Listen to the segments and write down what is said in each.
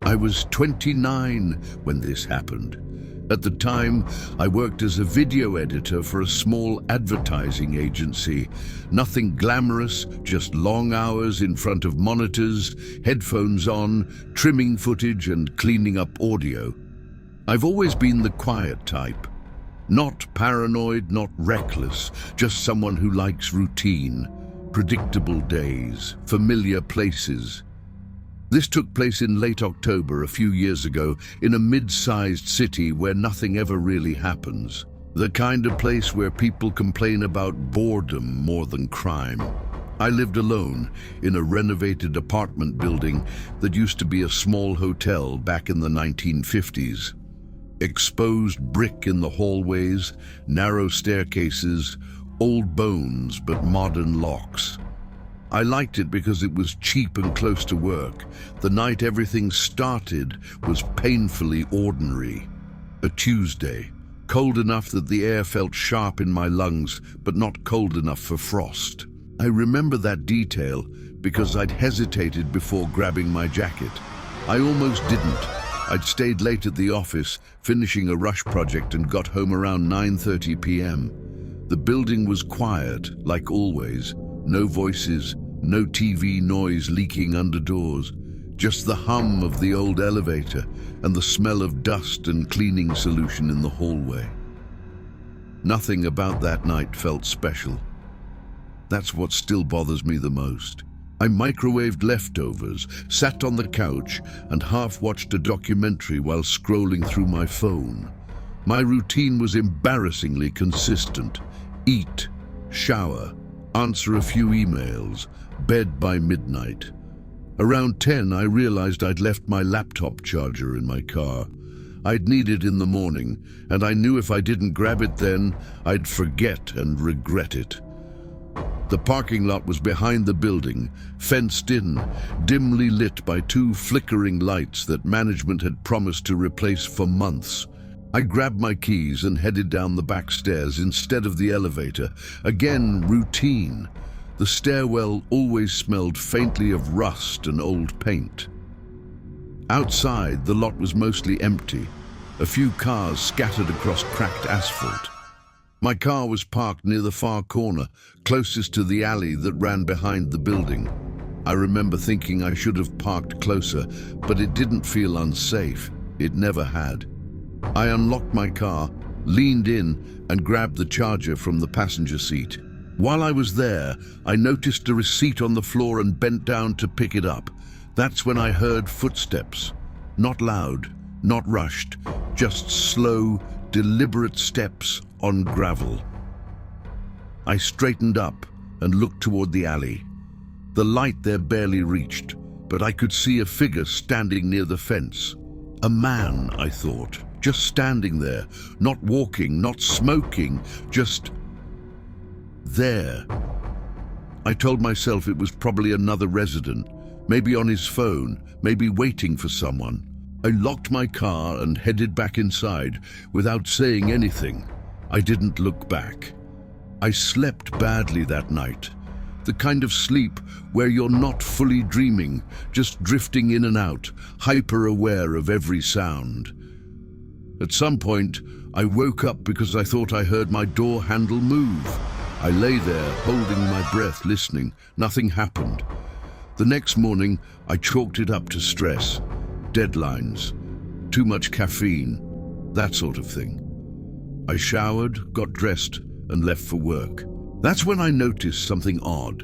I was 29 when this happened. At the time, I worked as a video editor for a small advertising agency. Nothing glamorous, just long hours in front of monitors, headphones on, trimming footage and cleaning up audio. I've always been the quiet type. Not paranoid, not reckless, just someone who likes routine, predictable days, familiar places. This took place in late October a few years ago in a mid-sized city where nothing ever really happens. The kind of place where people complain about boredom more than crime. I lived alone in a renovated apartment building that used to be a small hotel back in the 1950s. Exposed brick in the hallways, narrow staircases, old bones but modern locks. I liked it because it was cheap and close to work. The night everything started was painfully ordinary. A Tuesday, cold enough that the air felt sharp in my lungs, but not cold enough for frost. I remember that detail because I'd hesitated before grabbing my jacket. I almost didn't. I'd stayed late at the office, finishing a rush project, and got home around 9:30 p.m. The building was quiet, like always. No voices, no TV noise leaking under doors, just the hum of the old elevator and the smell of dust and cleaning solution in the hallway. Nothing about that night felt special. That's what still bothers me the most. I microwaved leftovers, sat on the couch, and half-watched a documentary while scrolling through my phone. My routine was embarrassingly consistent. Eat, shower, answer a few emails, bed by midnight. Around 10, I realized I'd left my laptop charger in my car. I'd need it in the morning, and I knew if I didn't grab it then, I'd forget and regret it. The parking lot was behind the building, fenced in, dimly lit by two flickering lights that management had promised to replace for months. I grabbed my keys and headed down the back stairs instead of the elevator. Again, routine. The stairwell always smelled faintly of rust and old paint. Outside, the lot was mostly empty, a few cars scattered across cracked asphalt. My car was parked near the far corner, closest to the alley that ran behind the building. I remember thinking I should have parked closer, but it didn't feel unsafe. It never had. I unlocked my car, leaned in, and grabbed the charger from the passenger seat. While I was there, I noticed a receipt on the floor and bent down to pick it up. That's when I heard footsteps. Not loud, not rushed, just slow, deliberate steps on gravel. I straightened up and looked toward the alley. The light there barely reached, but I could see a figure standing near the fence. A man, I thought, just standing there, not walking, not smoking, just there. I told myself it was probably another resident, maybe on his phone, maybe waiting for someone. I locked my car and headed back inside without saying anything. I didn't look back. I slept badly that night. The kind of sleep where you're not fully dreaming, just drifting in and out, hyper-aware of every sound. At some point, I woke up because I thought I heard my door handle move. I lay there, holding my breath, listening. Nothing happened. The next morning, I chalked it up to stress. Deadlines, too much caffeine, that sort of thing. I showered, got dressed, and left for work. That's when I noticed something odd.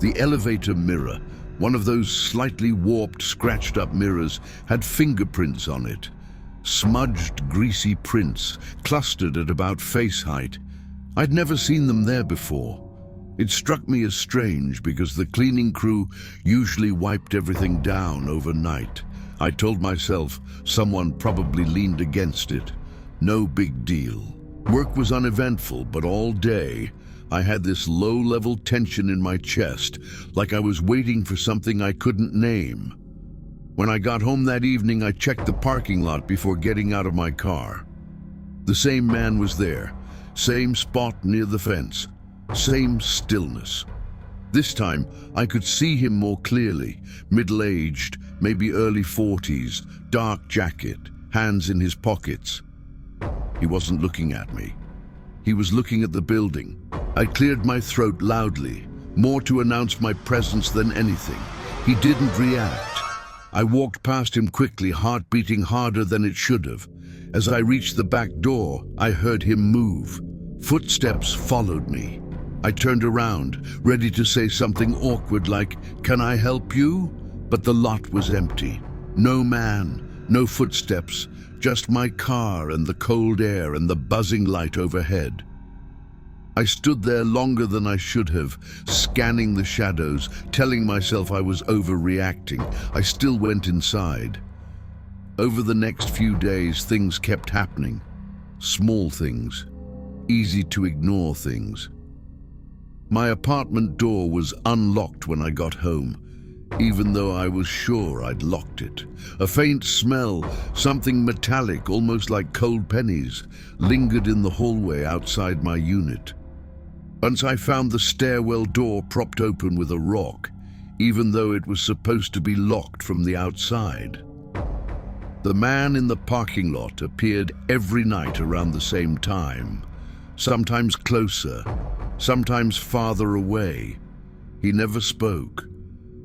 The elevator mirror, one of those slightly warped, scratched-up mirrors, had fingerprints on it. Smudged, greasy prints, clustered at about face height. I'd never seen them there before. It struck me as strange because the cleaning crew usually wiped everything down overnight. I told myself someone probably leaned against it. No big deal. Work was uneventful, but all day I had this low-level tension in my chest, like I was waiting for something I couldn't name. When I got home that evening, I checked the parking lot before getting out of my car. The same man was there, same spot near the fence, same stillness. This time, I could see him more clearly, middle-aged, maybe early 40s, dark jacket, hands in his pockets. He wasn't looking at me. He was looking at the building. I cleared my throat loudly, more to announce my presence than anything. He didn't react. I walked past him quickly, heart beating harder than it should have. As I reached the back door, I heard him move. Footsteps followed me. I turned around, ready to say something awkward like, "Can I help you?" But the lot was empty. No man, no footsteps, just my car and the cold air and the buzzing light overhead. I stood there longer than I should have, scanning the shadows, telling myself I was overreacting. I still went inside. Over the next few days, things kept happening. Small things, easy to ignore things. My apartment door was unlocked when I got home, even though I was sure I'd locked it. A faint smell, something metallic, almost like cold pennies, lingered in the hallway outside my unit. Once I found the stairwell door propped open with a rock, even though it was supposed to be locked from the outside. The man in the parking lot appeared every night around the same time, sometimes closer, sometimes farther away. He never spoke,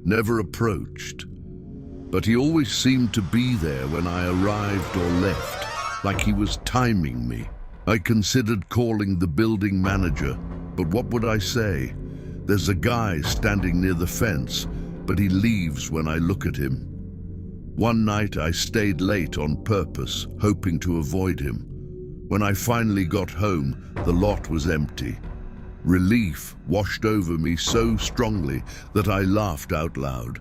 never approached, but he always seemed to be there when I arrived or left, like he was timing me. I considered calling the building manager, but what would I say? There's a guy standing near the fence, but he leaves when I look at him. One night I stayed late on purpose, hoping to avoid him. When I finally got home, the lot was empty. Relief washed over me so strongly that I laughed out loud.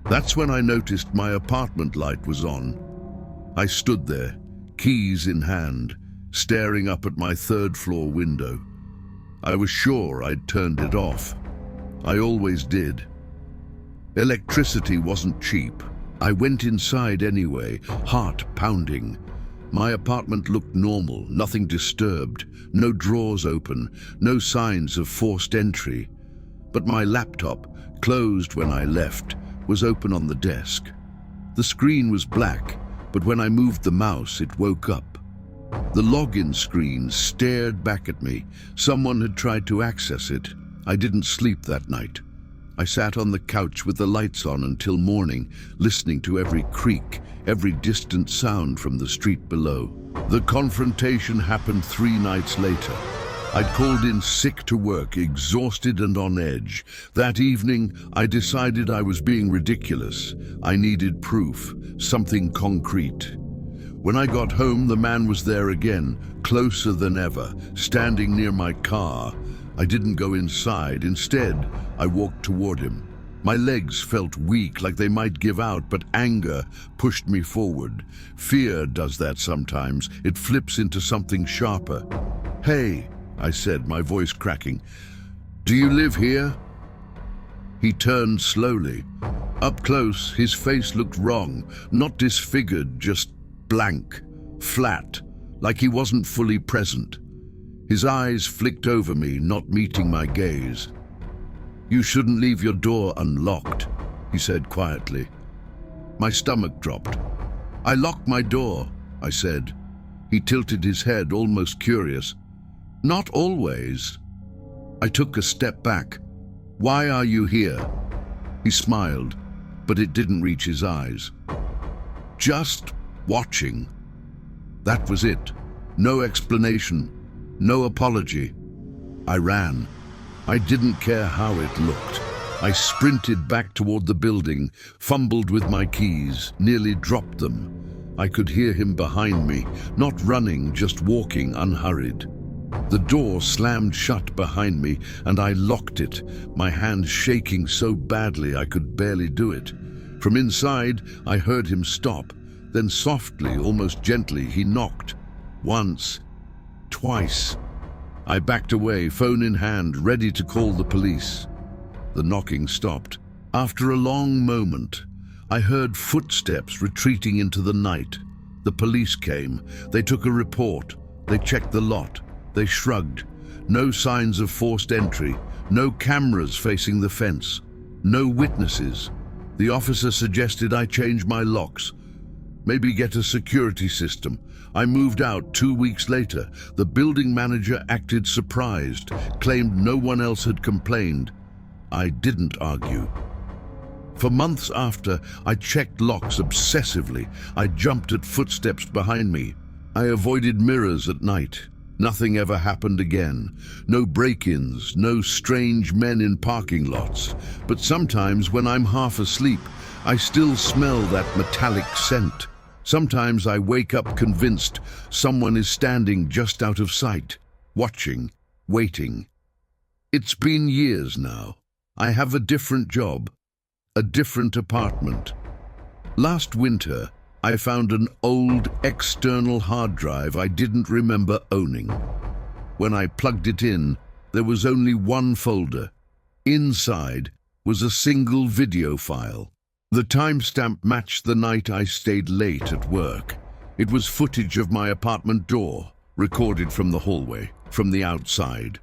That's when I noticed my apartment light was on. I stood there, keys in hand, staring up at my third-floor window. I was sure I'd turned it off. I always did. Electricity wasn't cheap. I went inside anyway, heart pounding. My apartment looked normal, nothing disturbed, no drawers open, no signs of forced entry. But my laptop, closed when I left, was open on the desk. The screen was black, but when I moved the mouse, it woke up. The login screen stared back at me. Someone had tried to access it. I didn't sleep that night. I sat on the couch with the lights on until morning, listening to every creak, every distant sound from the street below. The confrontation happened 3 nights later. I'd called in sick to work, exhausted and on edge. That evening, I decided I was being ridiculous. I needed proof, something concrete. When I got home, the man was there again, closer than ever, standing near my car. I didn't go inside. Instead, I walked toward him. My legs felt weak, like they might give out, but anger pushed me forward. Fear does that sometimes. It flips into something sharper. "Hey," I said, my voice cracking. "Do you live here?" He turned slowly. Up close, his face looked wrong, not disfigured, just blank, flat, like he wasn't fully present. His eyes flicked over me, not meeting my gaze. "You shouldn't leave your door unlocked," he said quietly. My stomach dropped. "I locked my door," I said. He tilted his head, almost curious. "Not always." I took a step back. "Why are you here?" He smiled, but it didn't reach his eyes. "Just watching." That was it. No explanation. No apology. I ran. I didn't care how it looked. I sprinted back toward the building, fumbled with my keys, nearly dropped them. I could hear him behind me, not running, just walking unhurried. The door slammed shut behind me, and I locked it, my hands shaking so badly I could barely do it. From inside, I heard him stop. Then softly, almost gently, he knocked. Once. Twice. I backed away, phone in hand, ready to call the police. The knocking stopped. After a long moment, I heard footsteps retreating into the night. The police came. They took a report. They checked the lot. They shrugged. No signs of forced entry. No cameras facing the fence. No witnesses. The officer suggested I change my locks, maybe get a security system. I moved out 2 weeks later. The building manager acted surprised, claimed no one else had complained. I didn't argue. For months after, I checked locks obsessively. I jumped at footsteps behind me. I avoided mirrors at night. Nothing ever happened again. No break-ins, no strange men in parking lots. But sometimes when I'm half asleep, I still smell that metallic scent. Sometimes I wake up convinced someone is standing just out of sight, watching, waiting. It's been years now. I have a different job, a different apartment. Last winter, I found an old external hard drive I didn't remember owning. When I plugged it in, there was only one folder. Inside was a single video file. The timestamp matched the night I stayed late at work. It was footage of my apartment door, recorded from the hallway, from the outside.